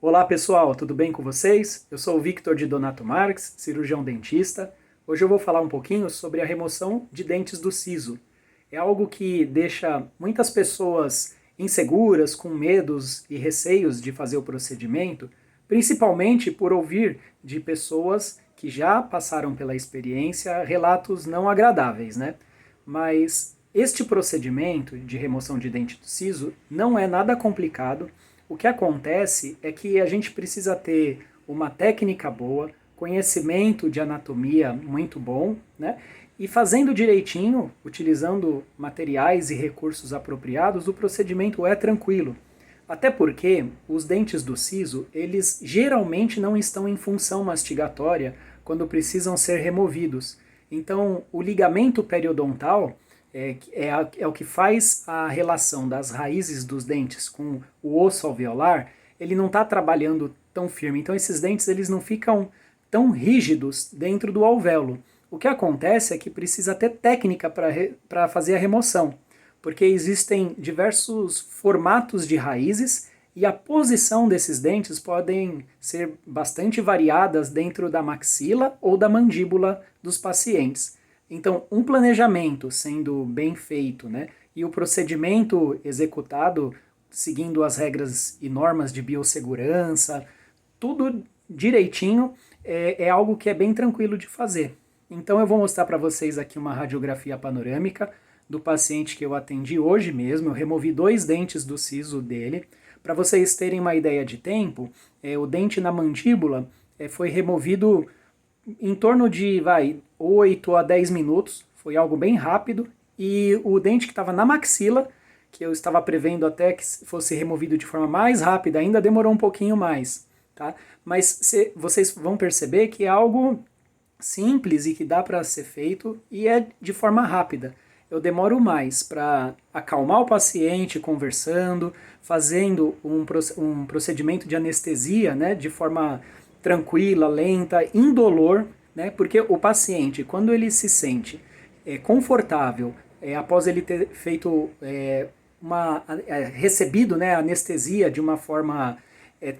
Olá pessoal, tudo bem com vocês? Eu sou o Victor de Donato Marques, cirurgião dentista. Hoje eu vou falar um pouquinho sobre a remoção de dentes do siso. É algo que deixa muitas pessoas inseguras, com medos e receios de fazer o procedimento, principalmente por ouvir de pessoas que já passaram pela experiência relatos não agradáveis, né? Mas este procedimento de remoção de dente do siso não é nada complicado. O que acontece é que a gente precisa ter uma técnica boa, conhecimento de anatomia muito bom, né? E fazendo direitinho, utilizando materiais e recursos apropriados, o procedimento é tranquilo. Até porque os dentes do siso, eles geralmente não estão em função mastigatória quando precisam ser removidos. Então, o ligamento periodontal é o que faz a relação das raízes dos dentes com o osso alveolar, ele não está trabalhando tão firme. Então, esses dentes eles não ficam tão rígidos dentro do alvéolo. O que acontece é que precisa ter técnica para fazer a remoção, porque existem diversos formatos de raízes e a posição desses dentes podem ser bastante variadas dentro da maxila ou da mandíbula dos pacientes. Então, um planejamento sendo bem feito, né, e o procedimento executado seguindo as regras e normas de biossegurança, tudo direitinho, é algo que é bem tranquilo de fazer. Então eu vou mostrar para vocês aqui uma radiografia panorâmica do paciente que eu atendi hoje mesmo. Eu removi 2 dentes do siso dele. Para vocês terem uma ideia de tempo, o dente na mandíbula foi removido em torno de 8 a 10 minutos. Foi algo bem rápido. E o dente que estava na maxila, que eu estava prevendo até que fosse removido de forma mais rápida, ainda demorou um pouquinho mais. Tá? Mas vocês vão perceber que é algo simples e que dá para ser feito e é de forma rápida. Eu demoro mais para acalmar o paciente conversando, fazendo um procedimento de anestesia, né, de forma tranquila, lenta, indolor, né, porque o paciente, quando ele se sente confortável, após ele ter feito recebido, né, a anestesia de uma forma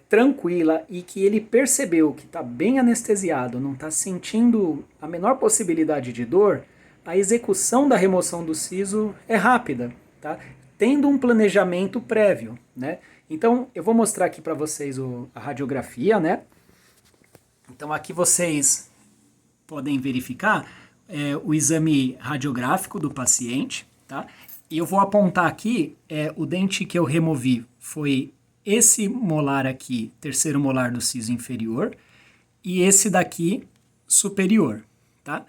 tranquila e que ele percebeu que está bem anestesiado, não está sentindo a menor possibilidade de dor, a execução da remoção do siso é rápida, tá? Tendo um planejamento prévio, né? Então, eu vou mostrar aqui para vocês a radiografia, né? Então, aqui vocês podem verificar o exame radiográfico do paciente, tá? E eu vou apontar aqui, o dente que eu removi foi esse molar aqui, terceiro molar do siso inferior, e esse daqui, superior, tá?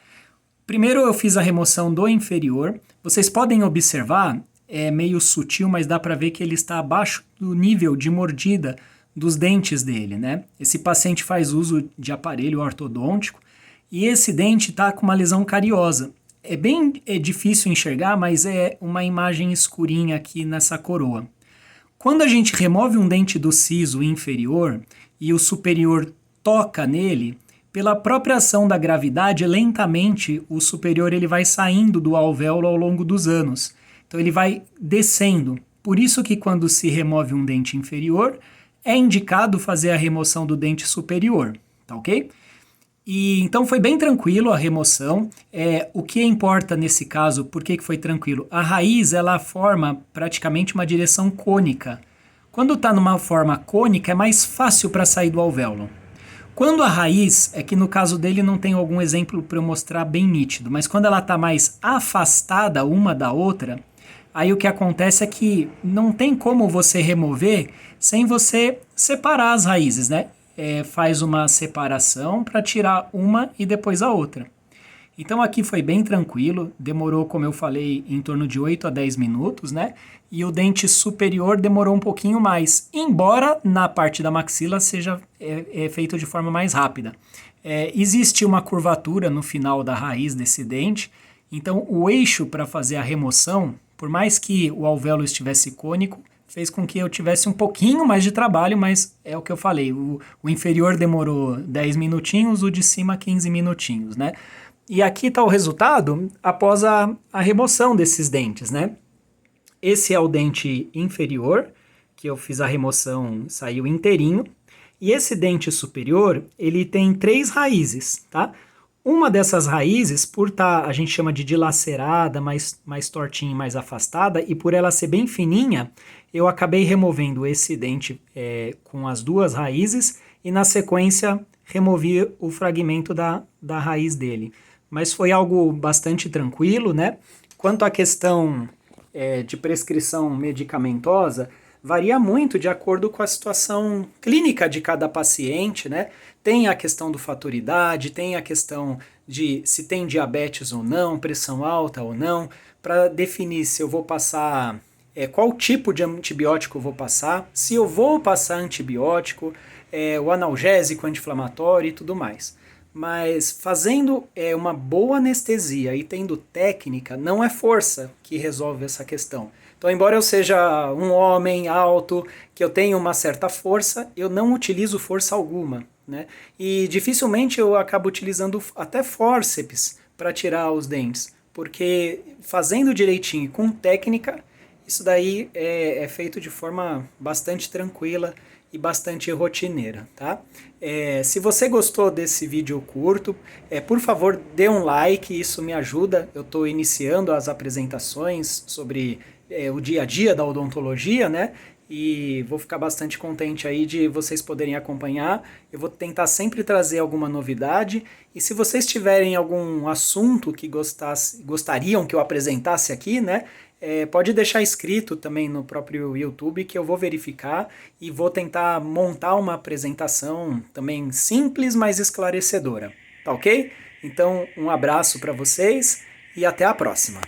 Primeiro eu fiz a remoção do inferior. Vocês podem observar, é meio sutil, mas dá para ver que ele está abaixo do nível de mordida dos dentes dele, né? Esse paciente faz uso de aparelho ortodôntico e esse dente está com uma lesão cariosa. É difícil enxergar, mas é uma imagem escurinha aqui nessa coroa. Quando a gente remove um dente do siso inferior e o superior toca nele, pela própria ação da gravidade, lentamente o superior ele vai saindo do alvéolo ao longo dos anos. Então ele vai descendo. Por isso que quando se remove um dente inferior, é indicado fazer a remoção do dente superior, tá ok? E então foi bem tranquilo a remoção. O que importa nesse caso, por que foi tranquilo? A raiz ela forma praticamente uma direção cônica. Quando está numa forma cônica é mais fácil para sair do alvéolo. Quando a raiz, é que no caso dele não tem algum exemplo para eu mostrar bem nítido, mas quando ela está mais afastada uma da outra, aí o que acontece é que não tem como você remover sem você separar as raízes, né? Faz uma separação para tirar uma e depois a outra. Então aqui foi bem tranquilo, demorou, como eu falei, em torno de 8 a 10 minutos, né? E o dente superior demorou um pouquinho mais, embora na parte da maxila seja feito de forma mais rápida. Existe uma curvatura no final da raiz desse dente, então o eixo para fazer a remoção, por mais que o alvéolo estivesse cônico, fez com que eu tivesse um pouquinho mais de trabalho, mas é o que eu falei, o inferior demorou 10 minutinhos, o de cima 15 minutinhos, né? E aqui está o resultado após a remoção desses dentes, né? Esse é o dente inferior, que eu fiz a remoção, saiu inteirinho. E esse dente superior, ele tem 3 raízes, tá? Uma dessas raízes, por estar, a gente chama de dilacerada, mais tortinha e mais afastada, e por ela ser bem fininha, eu acabei removendo esse dente com as 2 raízes e na sequência removi o fragmento da raiz dele. Mas foi algo bastante tranquilo, né? Quanto à questão de prescrição medicamentosa, varia muito de acordo com a situação clínica de cada paciente, né? Tem a questão do fator idade, tem a questão de se tem diabetes ou não, pressão alta ou não, para definir se eu vou passar, qual tipo de antibiótico eu vou passar, se eu vou passar antibiótico, o analgésico, anti-inflamatório e tudo mais. Mas fazendo uma boa anestesia e tendo técnica, não é força que resolve essa questão. Então, embora eu seja um homem alto, que eu tenha uma certa força, eu não utilizo força alguma, né? E dificilmente eu acabo utilizando até fórceps para tirar os dentes, porque fazendo direitinho e com técnica, isso daí é feito de forma bastante tranquila e bastante rotineira, tá? Se você gostou desse vídeo curto, por favor dê um like, isso me ajuda. Eu estou iniciando as apresentações sobre o dia a dia da odontologia, né? E vou ficar bastante contente aí de vocês poderem acompanhar. Eu vou tentar sempre trazer alguma novidade. E se vocês tiverem algum assunto que gostariam que eu apresentasse aqui, né? Pode deixar escrito também no próprio YouTube que eu vou verificar e vou tentar montar uma apresentação também simples, mas esclarecedora. Tá ok? Então, um abraço para vocês e até a próxima.